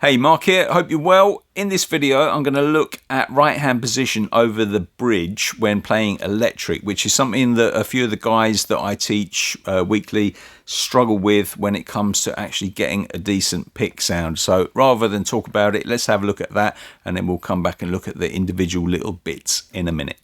Hey, Mark here, hope you're well. In this video, I'm going to look at right hand position over the bridge when playing electric, which is something that a few of the guys that I teach weekly struggle with when it comes to actually getting a decent pick sound. So rather than talk about it, let's have a look at that and then we'll come back and look at the individual little bits in a minute.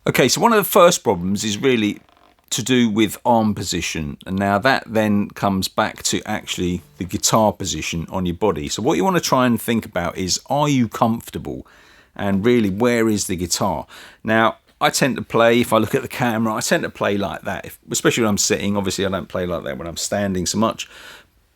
Okay, so one of the first problems is really to do with arm position, and now that then comes back to actually the guitar position on your body. So what you want to try and think about is, are you comfortable, and really where is the guitar? Now I tend to play, if I look at the camera, I tend to play like that, especially when I'm sitting. Obviously I don't play like that when I'm standing so much,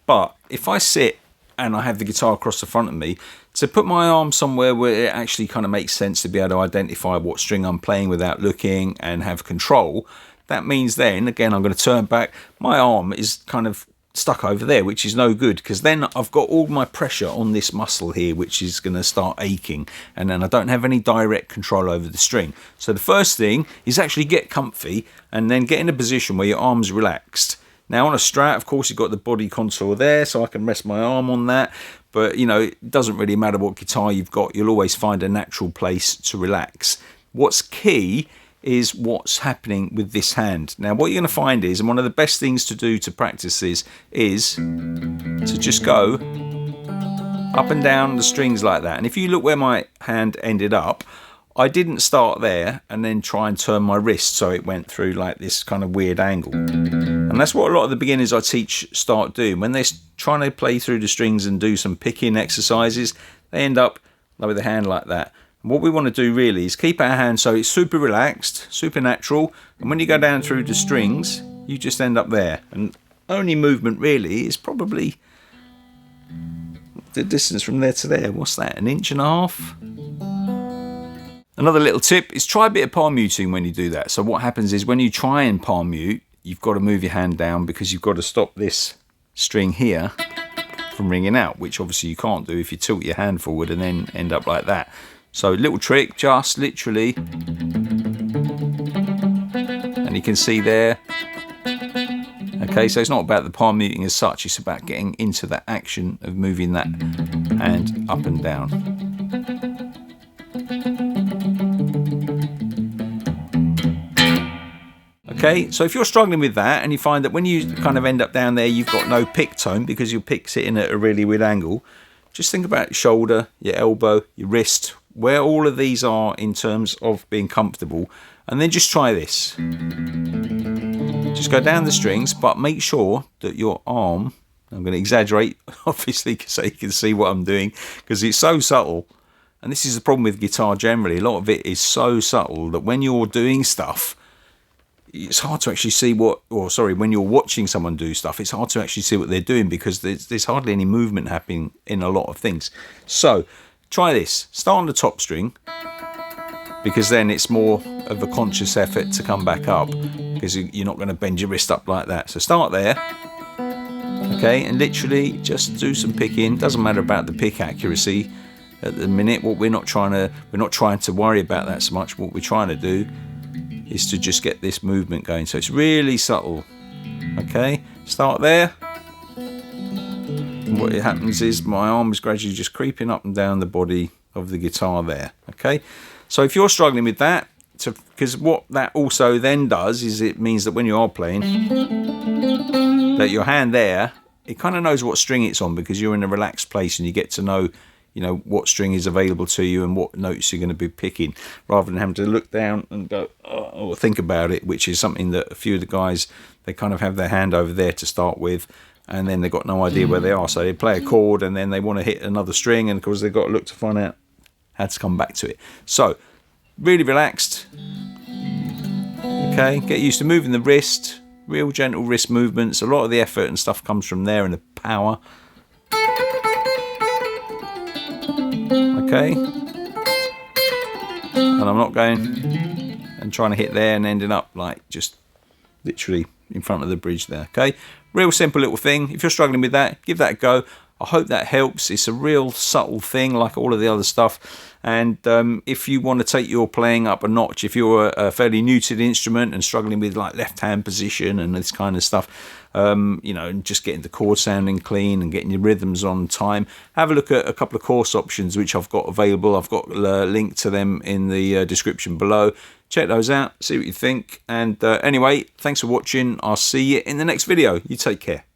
but if I sit and I have the guitar across the front of me, to put my arm somewhere where it actually kind of makes sense to be able to identify what string I'm playing without looking and have control. That means then, again, I'm going to turn back, my arm is kind of stuck over there, which is no good, because then I've got all my pressure on this muscle here, which is going to start aching, and then I don't have any direct control over the string. So the first thing is actually get comfy and then get in a position where your arm's relaxed. Now on a Strat, of course, you've got the body contour there, so I can rest my arm on that. But, you know, it doesn't really matter what guitar you've got, you'll always find a natural place to relax. What's key is what's happening with this hand. Now what you're going to find is, and one of the best things to do to practice this is to just go up and down the strings like that. And if you look where my hand ended up, I didn't start there and then try and turn my wrist so it went through like this kind of weird angle. And that's what a lot of the beginners I teach start doing. When they're trying to play through the strings and do some picking exercises, they end up with a hand like that. And what we want to do really is keep our hand so it's super relaxed, super natural, and when you go down through the strings, you just end up there. And only movement really is probably the distance from there to there. What's that, 1.5 inches? Another little tip is try a bit of palm muting when you do that. So what happens is when you try and palm mute, you've got to move your hand down because you've got to stop this string here from ringing out, which obviously you can't do if you tilt your hand forward and then end up like that. So little trick, just literally, and you can see there. Okay, so it's not about the palm muting as such, it's about getting into that action of moving that hand up and down. Okay, so if you're struggling with that and you find that when you kind of end up down there you've got no pick tone because your pick's sitting at a really weird angle, just think about your shoulder, your elbow, your wrist, where all of these are in terms of being comfortable, and then just try this. Just go down the strings, but make sure that your arm, I'm going to exaggerate obviously so you can see what I'm doing because it's so subtle, and this is the problem with guitar generally, a lot of it is so subtle that when you're doing stuff it's hard to actually see when you're watching someone do stuff, it's hard to actually see what they're doing because there's hardly any movement happening in a lot of things. So try this, start on the top string, because then it's more of a conscious effort to come back up because you're not going to bend your wrist up like that. So start there, okay, and literally just do some picking. Doesn't matter about the pick accuracy at the minute. We're not trying to worry about that so much. What we're trying to do is to just get this movement going. So it's really subtle. Okay, start there. And what happens is my arm is gradually just creeping up and down the body of the guitar there. Okay, so if you're struggling with that, because what that also then does is it means that when you are playing, that your hand there, it kind of knows what string it's on because you're in a relaxed place and you get to know, you know, what string is available to you and what notes you're going to be picking, rather than having to look down and go or think about it, which is something that a few of the guys, they kind of have their hand over there to start with and then they've got no idea where they are, so they play a chord and then they want to hit another string, and of course they've got to look to find out how to come back to it. So really relaxed, okay, get used to moving the wrist, real gentle wrist movements. A lot of the effort and stuff comes from there and the power. Okay, and I'm not going and trying to hit there and ending up like just literally in front of the bridge there. Okay, real simple little thing. If you're struggling with that, give that a go. I hope that helps. It's a real subtle thing like all of the other stuff, and if you want to take your playing up a notch, if you're fairly new to the instrument and struggling with like left hand position and this kind of stuff, you know, and just getting the chord sounding clean and getting your rhythms on time, have a look at a couple of course options which I've got available. I've got a link to them in the description below. Check those out, see what you think. And anyway, thanks for watching. I'll see you in the next video. You take care.